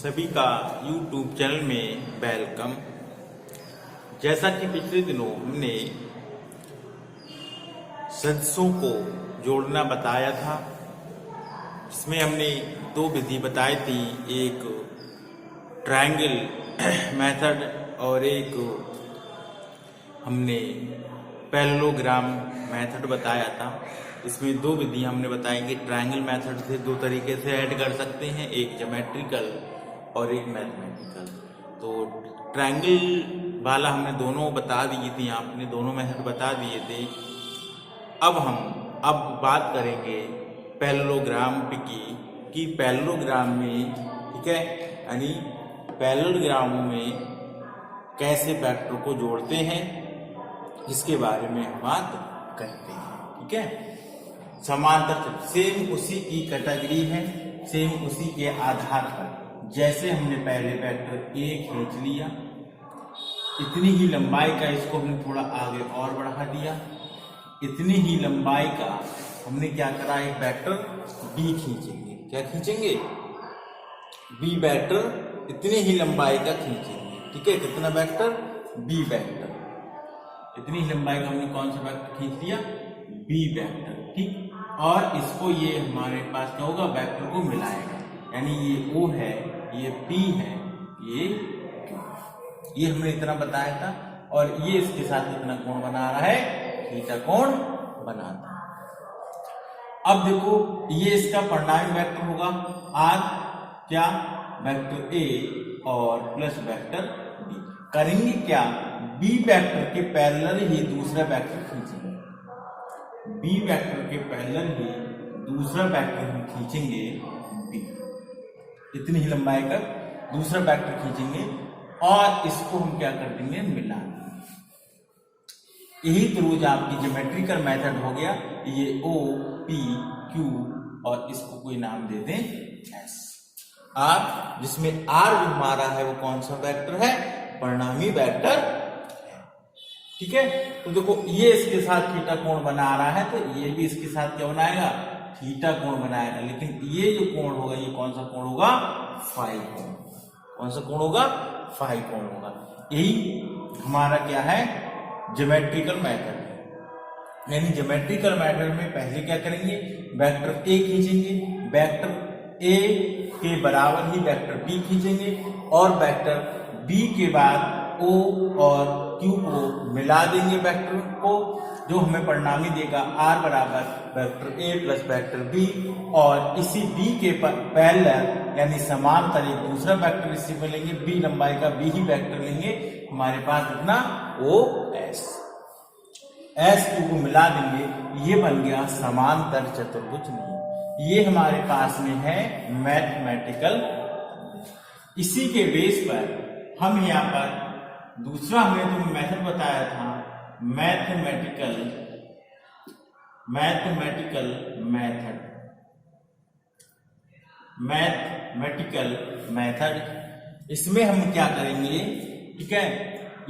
सभी का YouTube channel में वेलकम। जैसा कि पिछले दिनों हमने सदस्यों को जोड़ना बताया था, इसमें हमने दो विधि बताई थी, एक ट्रायंगल मेथड और एक हमने पैरेललोग्राम मेथड बताया था। इसमें दो विधि हमने बताई कि ट्रायंगल मेथड से दो तरीके से ऐड कर सकते हैं, एक ज्योमेट्रिकल और एक मैथमेटिकल। तो ट्रायंगल वाला हमने दोनों बता दी थी, आपने दोनों मेथड बता दिए थे। अब बात करेंगे पैरेललोग्राम की कि पैरेललोग्राम में, ठीक है, यानी पैरेललोग्राम में कैसे वेक्टर को जोड़ते हैं, इसके बारे में हम बात करते हैं। ठीक है, समांतर सेम उसी की कैटेगरी है, सेम उसी के आधार पर। जैसे हमने पहले वेक्टर ए खींच लिया, इतनी ही लंबाई का इसको हमने थोड़ा आगे और बढ़ा दिया, इतनी ही लंबाई का हमने क्या करा, एक वेक्टर बी खींचेंगे। क्या खींचेंगे? बी वेक्टर इतनी ही लंबाई का खींचेंगे। ठीक है, कितना वेक्टर? B vector. इतनी ही लंबाई का हमने कौन सा वेक्टर खींच लिया? B vector. ठीक, और इसको ये हमारे पास क्या होगा, वेक्टर को मिलाएगा, यानी ये O है, ये P है, ये Q। ये हमने इतना बताया था, और ये इसके साथ कितना कोण बना रहा है? थीटा कोण बनाता है। अब देखो, ये इसका परिणामी वेक्टर होगा आर, क्या? वेक्टर ए और प्लस वेक्टर बी। करेंगे क्या? बी वेक्टर के पैरेलल ही दूसरा वेक्टर खींचेंगे। बी वेक्टर के पैरेलल ही दूसरा वेक्टर हम खींचेंगे बी, इतनी ही लंबाई का दूसरा वेक्टर खींचेंगे, और इसको हम क्या कर देंगे? मिला देंगे। यही तो रोज आपकी ज्योमेट्रिकल मेथड हो गया। ये O, P, Q और इसको कोई नाम दे दें S, R, जिसमें R जो हमारा है वो कौन सा वेक्टर है? परिणामी वेक्टर है। ठीक है, तो देखो, ये इसके साथ थीटा कोण बना रहा है, तो ये भी इसके साथ क्या बनाएगा? थीटा कोण बनाएगा। लेकिन ये जो कोण होगा, ये कौन सा कोण होगा? फाई कोण। कौन सा कोण होगा? फाई कोण होगा। यही हमारा क्या है? Geometrical method. यानी ज्योमेट्रिकल मेथड में पहले क्या करेंगे? वेक्टर ए खींचेंगे, वेक्टर ए के बराबर ही वेक्टर बी खींचेंगे, और वेक्टर बी के बाद O और Q को मिला देंगे वेक्टर को, जो हमें परिणामी देगा R बराबर vector A plus vector B। और इसी B के पैरेलल यानी समांतर एक दूसरा वेक्टर इसी में लेंगे, B लंबाई का B ही वेक्टर लेंगे। हमारे पास इतना OS, SQ को मिला देंगे, ये बन गया समांतर चतुर्भुज नियम। ये हमारे पास में है मैथमेटिकल। इसी के बेस पर हम यहाँ पर दूसरा हमने जो मेथड बताया था, मैथमेटिकल मेथड, इसमें हम क्या करेंगे? ठीक है,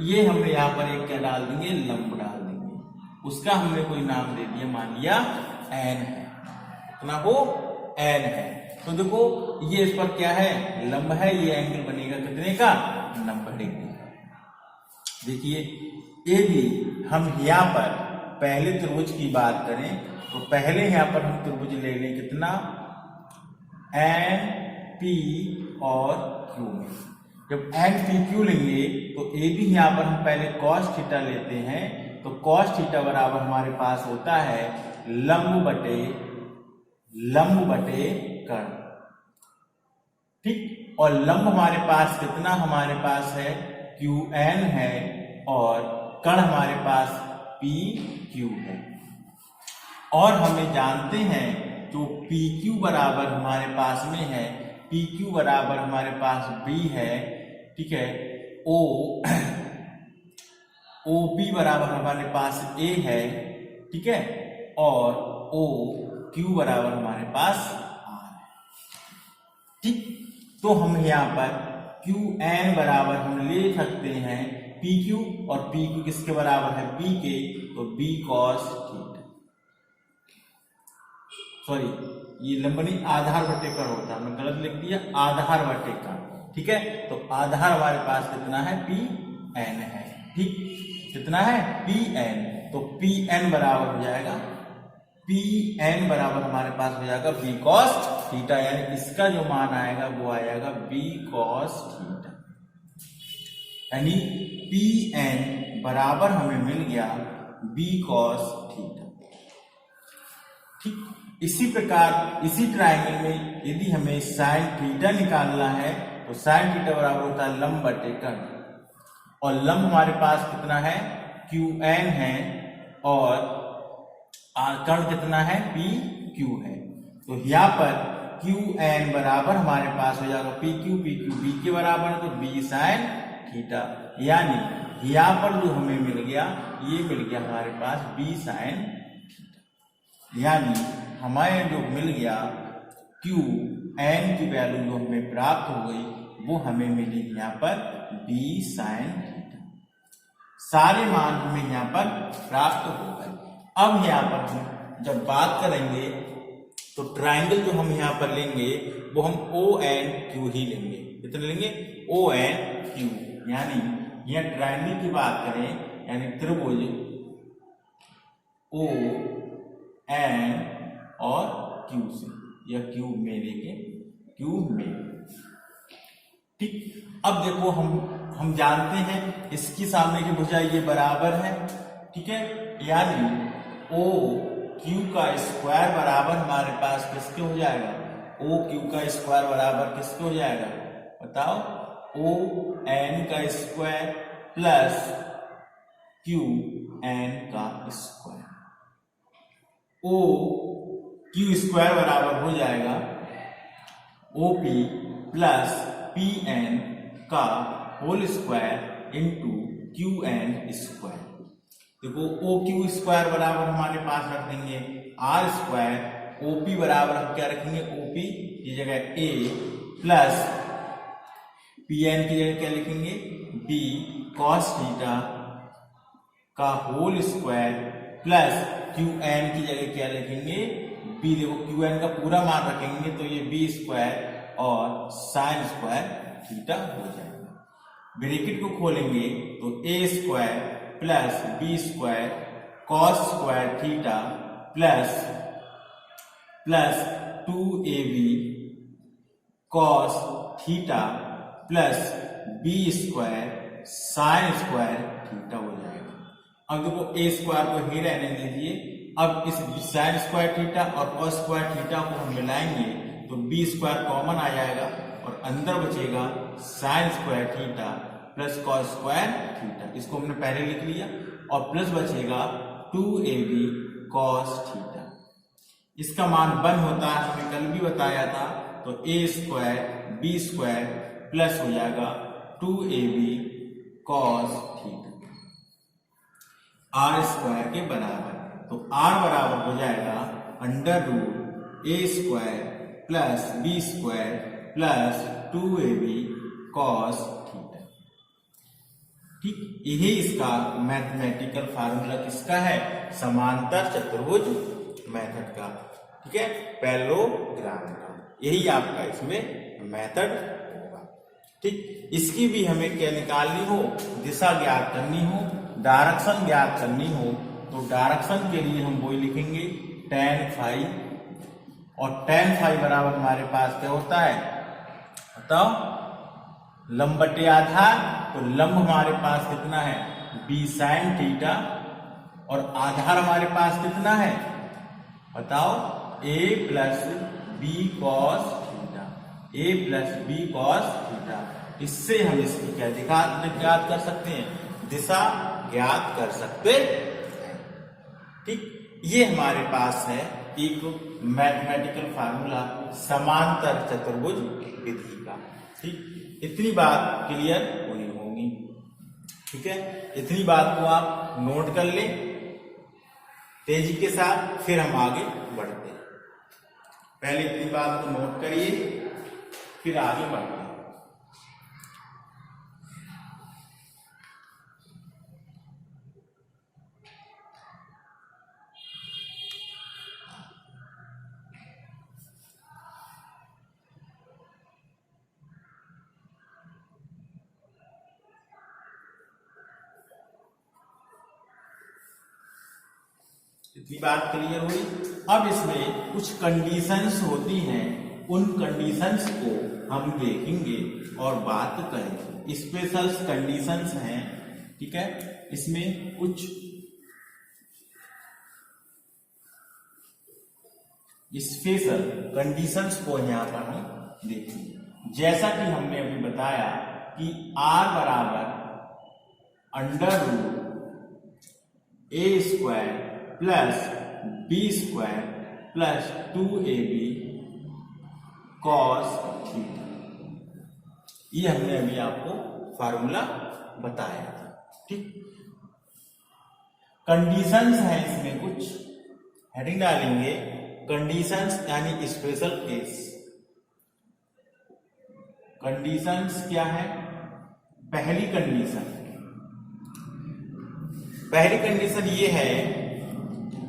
ये हमने यहाँ पर एक क्या डाल देंगे? लंब डाल देंगे। उसका हमने कोई नाम दे दिया, मान लिया n है। कितना हो? n है। तो देखो, ये इस पर क्या है? लंब है। ये एंगल बनेगा कितने का? 90 डिग्री। देखिए, ये भी हम यहाँ पर पहले त्रिभुज की बात करें तो पहले यहाँ पर हम त्रिभुज ले लें, कितना? N, P और Q में। जब N, P, Q लेंगे तो ये भी यहाँ पर हम पहले cos थीटा लेते हैं, तो cos थीटा बराबर हमारे पास होता है लंब बटे कर्ण। ठीक, और लंब हमारे पास कितना? हमारे पास है QN है, और कर्ण हमारे पास PQ है। और हमें जानते हैं जो PQ बराबर हमारे पास में है, PQ बराबर हमारे पास B है। ठीक है, OP बराबर हमारे पास A है। ठीक है, और OQ बराबर हमारे पास R है। ठीक, तो हम यहाँ पर QN बराबर हम ले सकते हैं PQ, और PQ किसके बराबर है? B के, तो B cos थीटा। सॉरी, ये लंब नहीं, आधार बटे कर्ण होता है, मैं गलत लिख दिया, आधार बटे कर्ण। ठीक है, तो आधार हमारे पास कितना है, पी एन है। ठीक, कितना है, पी एन। तो पी एन बराबर हो जाएगा, पी एन बराबर हमारे पास हो जाएगा बी कॉस थीटा, यानी इसका जो मान आएगा वो आएगा बी कॉस थीटा, यानी पी एन बराबर हमें मिल गया बी कॉस थीटा। ठीक, इसी प्रकार इसी ट्रायंगल में यदि हमें साइन थीटा निकालना है तो साइन थीटा बराबर होता है लंब बटे कर्ण, और लंब हमारे पास कितना है, क्यू एन है, और कर्ण कितना है, पी क्यू है। तो यहाँ पर क्यू एन बराबर हमारे पास हो जाएगा पी क्यू बी के बराबर है, तो बी साइन थीटा, यानी यहाँ पर जो हमें मिल गया, ये मिल गया हमारे पास बी साइन थीटा, यानी हमारे जो मिल गया क्यू एन की वैल्यू जो हमें प्राप्त हो गई वो हमें मिली यहाँ पर बी साइन थीटा। सारे मान हमें यहाँ पर प्राप्त हो गए। अब यहाँ पर हम जब बात करेंगे तो ट्राइंगल जो हम यहाँ पर लेंगे वो हम ओ एन क्यू ही लेंगे। कितने लेंगे, ओ एन क्यू, यानी यहाँ ट्राइंगल की बात करें यानी त्रिभुज ओ एन और क्यू से, या क्यूब में लेके क्यूब में। ठीक, अब देखो हम जानते हैं इसकी सामने की भुजा ये बराबर है। ठीक है, यानी ओ क्यू का स्क्वायर बराबर हमारे पास किसके हो जाएगा, ओ क्यू का स्क्वायर बराबर किसके हो जाएगा, बताओ, ओ एन का स्क्वायर प्लस क्यू एन का स्क्वायर। ओ क्यू स्क्वायर बराबर हो जाएगा O P plus P N का whole square into Q N square. देखो ओ क्यू स्क्वायर बराबर हमारे पास रख देंगे आर स्क्वायर, ओ पी बराबर हम क्या रखेंगे, ओ पी की जगह ए प्लस पी एन की जगह क्या लिखेंगे, बी कॉस थीटा का whole square plus Q N की जगह क्या लिखेंगे, बी। देखो क्यू एन का पूरा मान रखेंगे तो ये बी स्क्वायर और साइन स्क्वायर थीटा हो जाएगा। ब्रैकेट को खोलेंगे तो A square plus B square cos square theta plus 2ab cos theta plus B square sine square theta हो जाएगा। अब देखो ए स्क्वायर को ही रहने दीजिए, अब इस साइन स्क्वायर थीटा और कॉस स्क्वायर थीटा को हम मिलाएंगे तो बी स्क्वायर कॉमन आ जाएगा और अंदर बचेगा sign square theta plus cos square theta, इसको हमने पहले लिख लिया, और प्लस बचेगा 2ab कॉस थीटा। इसका मान 1 होता है, हमने कल भी बताया था, तो A square B square plus हो जाएगा 2ab cos theta are square के बराबर। तो आर बराबर हो जाएगा under root A square plus B square plus 2ab cos theta. ठीक, यही इसका मैथमेटिकल फार्मूला किसका है, समांतर चतुर्भुज मेथड का। ठीक है, पैरेललोग्राम का, यही आपका इसमें मेथड होगा। ठीक, इसकी भी हमें क्या निकालनी हो, दिशा ज्ञात करनी हो, डायरेक्शन ज्ञात करनी हो, तो डायरेक्शन के लिए हम वही लिखेंगे tan फाई, और tan फाई बराबर हमारे पास क्या होता है बताओ, लंब बटे आधार। तो लंब हमारे पास कितना है, बी साइन थीटा, और आधार हमारे पास कितना है बताओ, ए प्लस बी कॉस थीटा, ए प्लस बी कॉस थीटा। इससे हम इसकी क्या ज्ञात कर सकते हैं, दिशा ज्ञात कर सकते हैं। ठीक, ये हमारे पास है एक मैथमेटिकल फार्मूला समांतर चतुर्भुज विधि का। ठीक, इतनी बात क्लियर हुई होगी। ठीक है, इतनी बात को आप नोट कर लें तेजी के साथ, फिर हम आगे बढ़ते हैं। पहले इतनी बात को नोट करिए, फिर आगे बढ़ते हैं। इतनी बात क्लियर हुई। अब इसमें कुछ कंडीशंस होती हैं, उन कंडीशंस को हम देखेंगे और बात करेंगे। स्पेशल कंडीशंस हैं, ठीक है। इसमें कुछ स्पेशल कंडीशंस को यहाँ पर हम देखेंगे। जैसा कि हमने अभी बताया कि r बराबर under root A square plus B square plus 2ab cos theta, ये हमने अभी आपको फार्मूला बताया था, ठीक। कंडीशंस है इसमें, कुछ हेडिंग डालेंगे कंडीशंस यानी स्पेशल केस। कंडीशंस क्या है? पहली कंडीशन ये है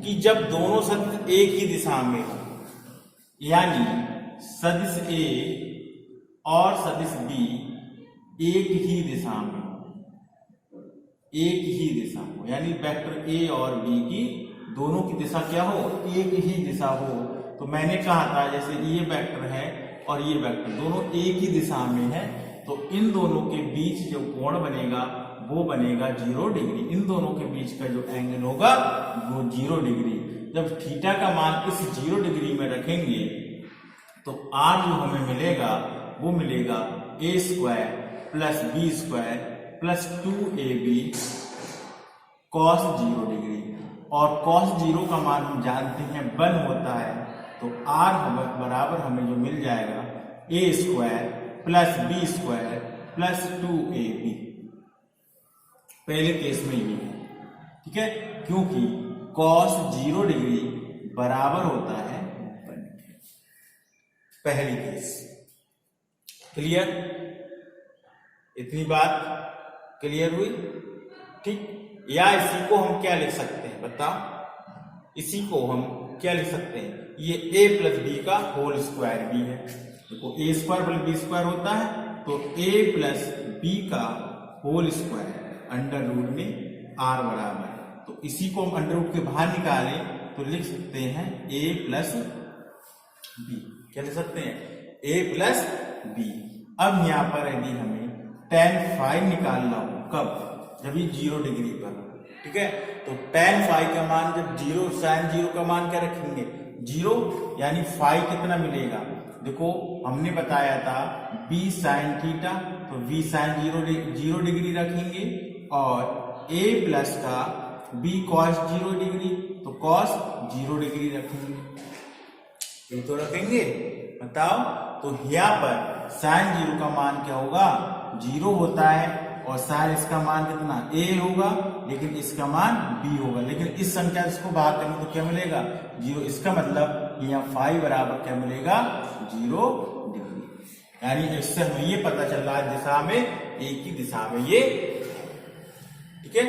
कि जब दोनों सदिश एक ही दिशा में हो, यानी सदिश ए और सदिश बी एक ही दिशा में हो, यानी वेक्टर ए और बी की दोनों की दिशा क्या हो? एक ही दिशा हो। तो मैंने कहा था जैसे ये वेक्टर है और ये वेक्टर दोनों एक ही दिशा में है, तो इन दोनों के बीच जो कोण बनेगा वो बनेगा 0 डिग्री। इन दोनों के बीच का जो एंगल होगा वो 0 डिग्री। जब थीटा का मान इस 0 डिग्री में रखेंगे तो r जो हमें मिलेगा वो मिलेगा a square plus B square plus 2ab cos 0 degree. और cos 0 का मान हम जानते हैं 1 होता है, तो r बराबर हमें जो मिल जाएगा a square plus B square plus 2ab। पहले केस में ये है, ठीक है, क्योंकि cos 0 डिग्री बराबर होता है 1। पहली केस क्लियर? इतनी बात क्लियर हुई, ठीक। या इसी को हम क्या लिख सकते हैं बताओ? इसी को हम क्या लिख सकते हैं? ये a प्लस बी का होल स्क्वायर भी है। देखो a square plus B square होता है, तो a प्लस बी का होल स्क्वायर अंडर रूट में r बराबर, तो इसी को हम अंडर रूट के बाहर निकालें तो लिख सकते हैं a प्लस बी। क्या लिख सकते हैं? a plus B. अब यहाँ पर यदि हमें tan फाई निकालना हो, कब? जब ये 0 डिग्री पर, ठीक है, तो tan फाई का मान जब 0, sin 0 का मान क्या रखेंगे? 0, यानी फाई कितना मिलेगा? देखो हमने बताया था b sin थीटा, तो b sin 0 डिग्री रखेंगे और a प्लस का b cos 0 डिग्री, तो cos 0 डिग्री रखेंगे। ये तो रखेंगे, बताओ। तो यहाँ पर sin 0 का मान क्या होगा? 0 होता है, और sin इसका मान कितना? a होगा, लेकिन इसका मान b होगा। लेकिन इस संख्या इसको बाहर करेंगे तो क्या मिलेगा? 0। इसका मतलब यहाँ फाई बराबर क्या मिलेगा? 0 डिग्री। यानी इससे हमें ये पता चल रहा है दिशा में एक ही दिशा में ये, ठीक है,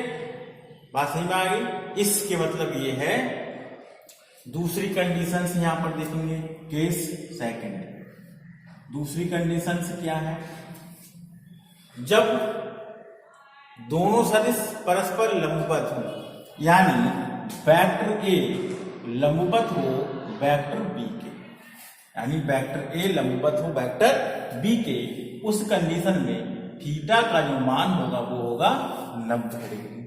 बात समझ में आ गई? इसके मतलब ये है। दूसरी कंडीशन से यहां पर देखेंगे, केस सेकंड। दूसरी कंडीशन से क्या है? जब दोनों सदिश परस्पर लंबवत हो, यानी वेक्टर ए लंबवत हो वेक्टर बी के, यानी वेक्टर ए लंबवत हो वेक्टर बी के, उस कंडीशन में थीटा का जो मान होगा वो होगा 90 डिग्री।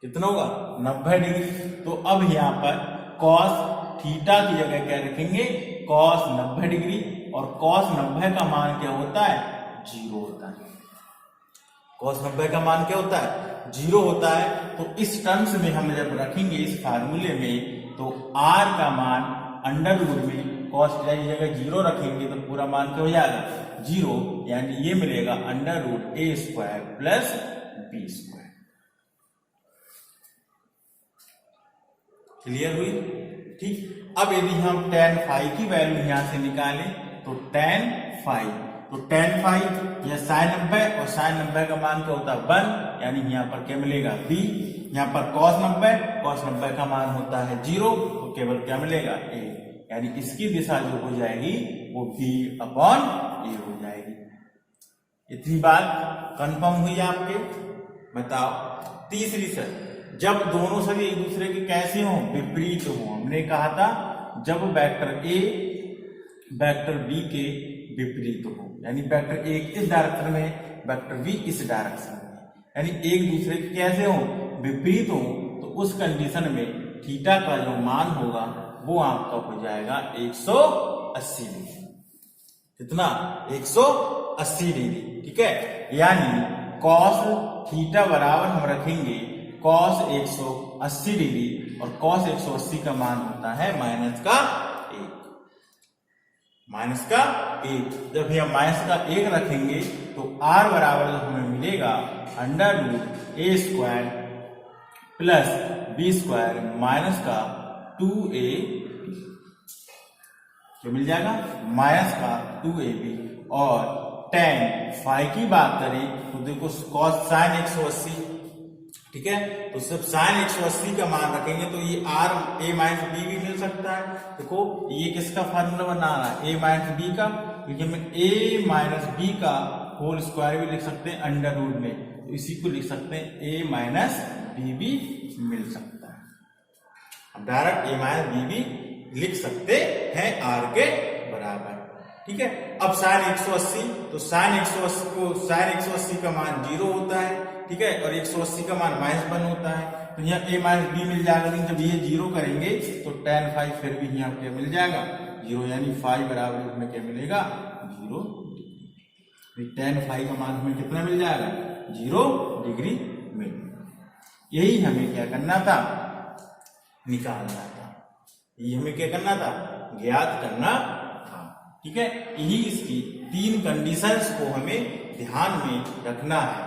कितना होगा? 90 डिग्री। तो अब यहाँ पर cos थीटा की जगह क्या रखेंगे? cos 90 degree. और cos 90 का मान क्या होता है? 0 होता है। cos 90 का मान क्या होता है? 0 होता है। तो इस टर्म्स में हम जब रखेंगे इस फार्मूले में, तो r का मान अंडर रूट में cos थीटा की जगह 0 रखेंगे तो पूरा मान क्या हो जाएगा? 0, यानी ये मिलेगा under root a square plus B square. Clear हुई? ठीक। अब यदि हम tan फाई की वैल्यू यहां से निकालें तो tan फाई, तो tan फाई या sin 90, और sin 90 का मान क्या होता है? 1, यानी यहाँ पर क्या मिलेगा? b। यहाँ पर cos 90 का मान होता है 0, तो केवल क्या मिलेगा? a, यानी इसकी दिशा जो हो जाएगी वो b/a हो जाएगी। इतनी बात कंफर्म हुई आपके? बताओ। तीसरी शर्त, जब दोनों सभी एक दूसरे के कैसे हों, विपरीत हों। हमने कहा था जब वेक्टर ए वेक्टर बी के विपरीत हो, यानी वेक्टर ए इस डायरेक्शन में, वेक्टर बी इस डायरेक्शन में, यानी एक दूसरे के कैसे हो, विपरीत हो, तो उस कंडीशन में थीटा का जो मान होगा वो आपका हो जाएगा 180 डिग्री। कितना? 180 डिग्री। ठीक है, यानी कॉस थीटा बराबर हम रखेंगे कॉस 180 डिग्री, और कॉस 180 का मान होता है माइनस का 1। जब हम माइनस का 1 रखेंगे तो r बराबर जो हमें मिलेगा √a² प्लस b² माइनस का 2a, क्या मिल जाएगा? माइनस का 2ab। और tan फाई की बात करें तो देखो cos sin 180, ठीक है, तो सिर्फ sin 180 का मान रखेंगे तो ये r a माइनस b भी मिल सकता है। देखो ये किसका फार्मूला बना रहा है? a माइनस b का, क्योंकि हम a माइनस b का होल स्क्वायर भी लिख सकते हैं अंडर रूट में, तो इसी को लिख सकते हैं a माइनस b भी मिल सकता है। अब डायरेक्ट a माइनस b भी लिख सकते हैं r के बराबर। ठीक है, अब sin 180, तो sin 180 का मान 0 होता है। ठीक है, और 180 का मान -1 होता है, तो यहाँ a माइनस b मिल जाएगा। लेकिन जब ये 0 करेंगे तो tan फाई फिर भी यहाँ क्या मिल जाएगा? 0, यानी फाई बराबर इसमें क्या मिलेगा? 0 डिग्री। tan फाई का मान हमें कितना मिल जाएगा? 0 डिग्री मिलेगा। यही हमें क्या करना था? निकालना था। यही हमें क्या करना था? ज्ञात करना था। ठीक है, यही इसकी 3 कंडीशंस को हमें ध्यान में रखना है।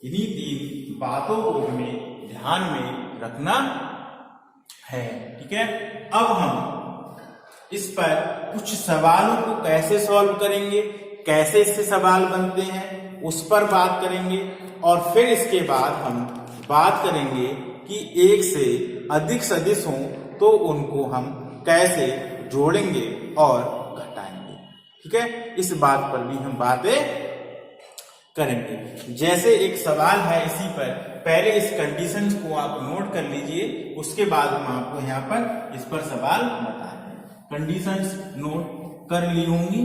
इन्हीं 3 बातों को हमें ध्यान में रखना है। ठीक है, अब हम इस पर कुछ सवालों को कैसे सॉल्व करेंगे, कैसे इससे सवाल बनते हैं, उस पर बात करेंगे। और फिर इसके बाद हम बात करेंगे कि एक से अधिक सदिश हों तो उनको हम कैसे जोड़ेंगे और घटाएंगे। ठीक है, इस बात पर भी हम बातें करेंगे। जैसे एक सवाल है इसी पर, पहले इस कंडीशन को आप नोट कर लीजिए, उसके बाद हम आपको यहाँ पर इस पर सवाल बताते हैं। कंडीशंस नोट कर ली होंगी।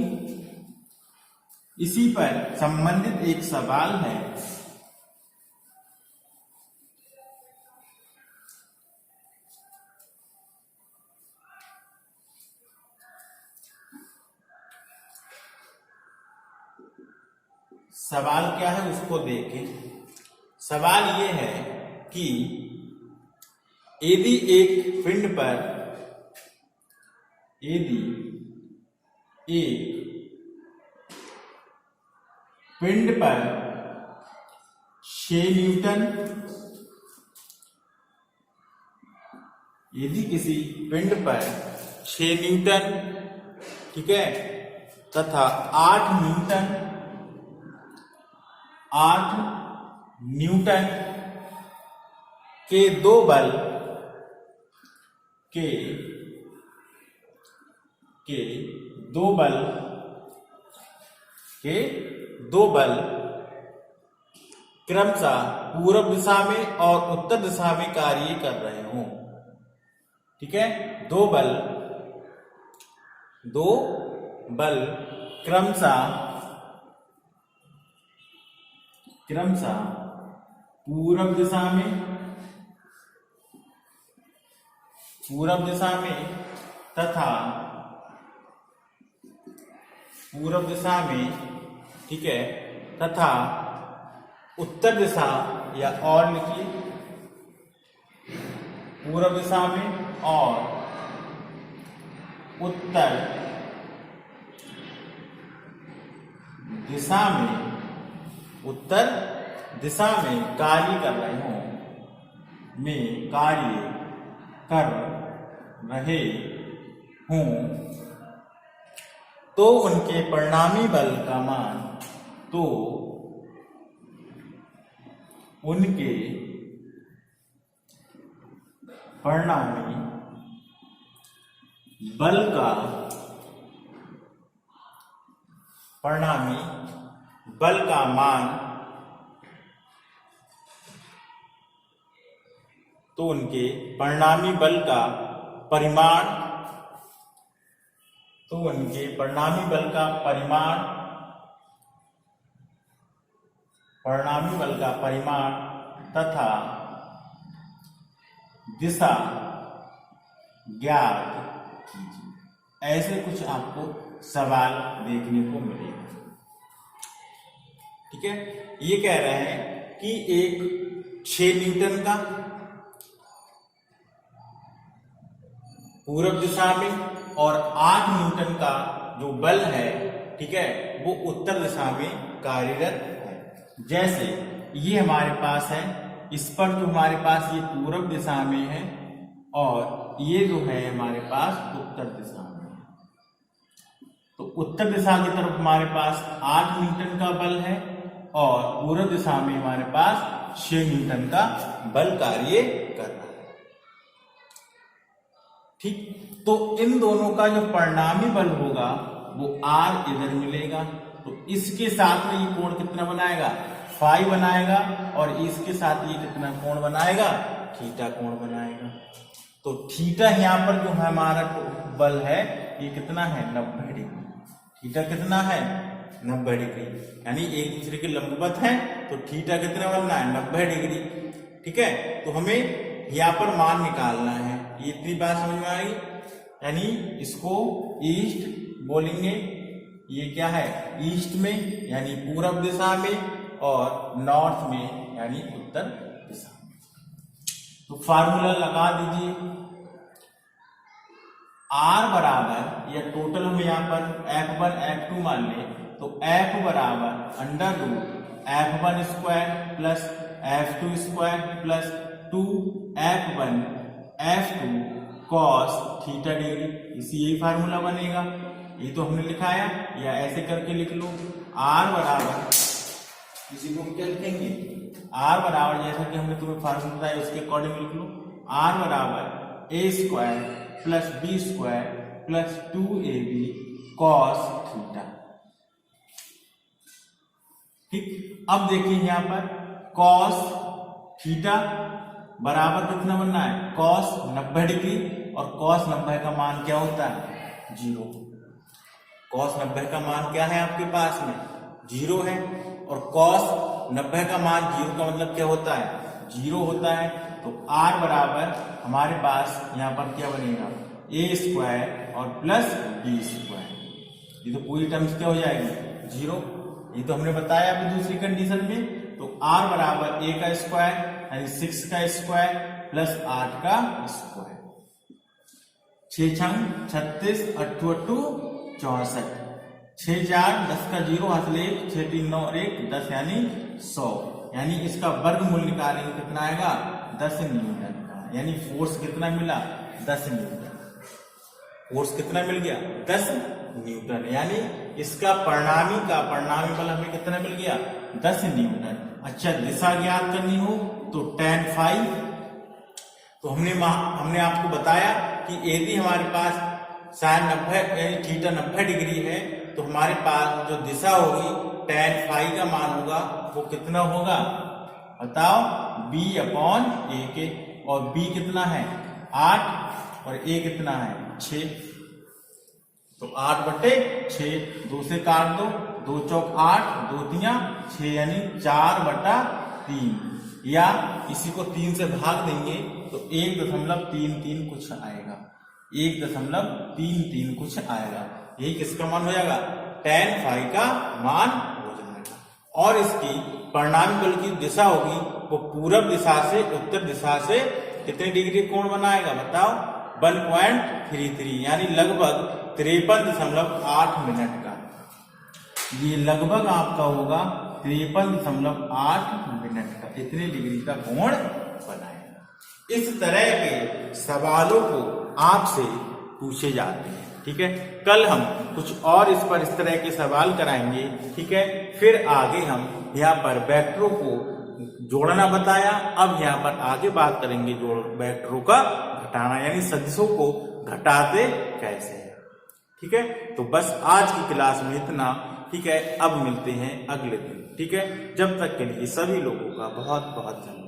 इसी पर संबंधित एक सवाल है। सवाल क्या है उसको देखें। सवाल ये है कि यदि एक पिंड पर, यदि एक पिंड पर 6 न्यूटन, यदि किसी पिंड पर 6 न्यूटन, ठीक है, तथा 8 न्यूटन के दो बल क्रमशः पूर्व दिशा में और उत्तर दिशा में कार्य कर रहे हों। ठीक है, दो बल क्रमशः पूर्व दिशा में तथा ठीक है, तथा उत्तर दिशा, या और लिखिए, पूर्व दिशा में और उत्तर दिशा में कार्य कर रहे हों, तो उनके परिणामी बल का मान, परिणामी बल का मान तो उनके परिणामी बल का परिमाण तथा दिशा ज्ञात कीजिए। ऐसे कुछ आपको सवाल देखने को मिलेगा। ठीक है, ये कह रहे हैं कि एक 6 न्यूटन का पूर्व दिशा में और 8 न्यूटन का जो बल है, ठीक है, वो उत्तर दिशा में कार्यरत है। जैसे ये हमारे पास है, इस पर जो हमारे पास ये पूर्व दिशा में है और ये जो है हमारे पास उत्तर दिशा में है। तो उत्तर दिशा की तरफ हमारे पास 8 न्यूटन का बल है और पूर्व दिशा में हमारे पास 6 न्यूटन का बल कार्य कर रहा है। ठीक, तो इन दोनों का जो परिणामी बल होगा वो R इधर मिलेगा, तो इसके साथ में ये कोण कितना बनाएगा, फाई बनाएगा, और इसके साथ ये कितना कोण बनाएगा, थीटा कोण बनाएगा। तो थीटा यहाँ पर जो हमारा बल है ये कितना है, 90 डिग्री। थीटा कितना है, 90 डिग्री, यानी एक दूसरे के लंबवत है, तो थीटा कितना बनना है, 90 डिग्री। ठीक है, तो हमें यहाँ पर मान निकालना है। ये इतनी बात समझ में आई, यानी इसको ईस्ट बोलेंगे, ये क्या है, ईस्ट में यानी पूर्व दिशा में, और नॉर्थ में यानी उत्तर दिशा में। तो फार्मूला लगा दीजिए, R बराबर, या टोटल हम यहाँ पर F1 F2 मान ले, तो F बराबर √F1 square plus F2 square plus 2F1 F2 cos theta degree. इसी यही फार्मूला बनेगा, ये तो हमने लिखाया, या ऐसे करके लिख लो, R बराबर, इसी को क्या लिखेंगे, R बराबर, जैसा कि हमने तुम्हें फार्मूला बताया उसके अकॉर्डिंग लिख लो, R बराबर A square plus B square plus 2AB cos theta. ठीक, अब देखिए यहाँ पर cos थीटा बराबर कितना बनना है, cos 90 डिग्री, और cos 90 का मान क्या होता है, 0। cos 90 का मान क्या है आपके पास में, 0 है, और cos 90 का मान 0 का मतलब क्या होता है, 0 होता है। तो R बराबर हमारे पास यहाँ पर क्या बनेगा, A स्क्वायर और प्लस B स्क्वायर, ये तो पूरी टर्म्स क्या हो जाएगी, 0। ये तो हमने बताया अभी दूसरी कंडीशन में। तो R बराबर A का स्क्वायर यानी 6 का स्क्वायर प्लस 8 का स्क्वायर, 6 छंग 36, 8 8 64, 6 4 10 का 0 हासिल 1, 6 3 9 1 10 यानी 100, यानी इसका वर्गमूल निकालेंगे कितना आएगा, 10 न्यूटन का, यानी फोर्स कितना मिला, 10 न्यूटन। फोर्स कितना मिल गया, 10 न्यूटन, यानी इसका परिणामी बल हमें कितना मिल गया, 10 न्यूटन। अच्छा, दिशा ज्ञात करनी हो तो tan फाई, तो हमने आपको बताया कि यदि हमारे पास sin 90 थीटा 90 डिग्री है, तो हमारे पास जो दिशा होगी tan फाई का मान होगा वो कितना होगा, बताओ, B/A के, और B कितना है, 8, और A कितना है, 6। तो 8/6, 2 से काट दो, 2 चौक 8, 2 तिया 6, यानी 4/3, या इसी को 3 से भाग देंगे तो 1.33 कुछ आएगा, 1.33 कुछ आएगा। यही किसका मान हो जाएगा, tan फाई का मान हो जाएगा। और इसकी परिणामी बल की दिशा होगी वो पूर्व दिशा से उत्तर दिशा से कितने डिग्री कोण बनाएगा, बताओ, 1.33, यानी लगभग 53.8 मिनट का। ये लगभग आपका होगा 53.8 मिनट का, इतने डिग्री का कोण बनाएगा। इस तरह के सवालों को आपसे पूछे जाते हैं। ठीक है, कल हम कुछ और इस तरह के सवाल कराएंगे। ठीक है, फिर आगे हम यहाँ पर वेक्टरों को जोड़ना बताया, अब यहाँ पर आगे बात करेंगे वेक्टरों का घटाना, यानी सदिशों को घटाते कैसे है। ठीक है, तो बस आज की क्लास में इतना। ठीक है, अब मिलते हैं अगले दिन। ठीक है, जब तक के लिए सभी लोगों का बहुत बहुत धन्यवाद।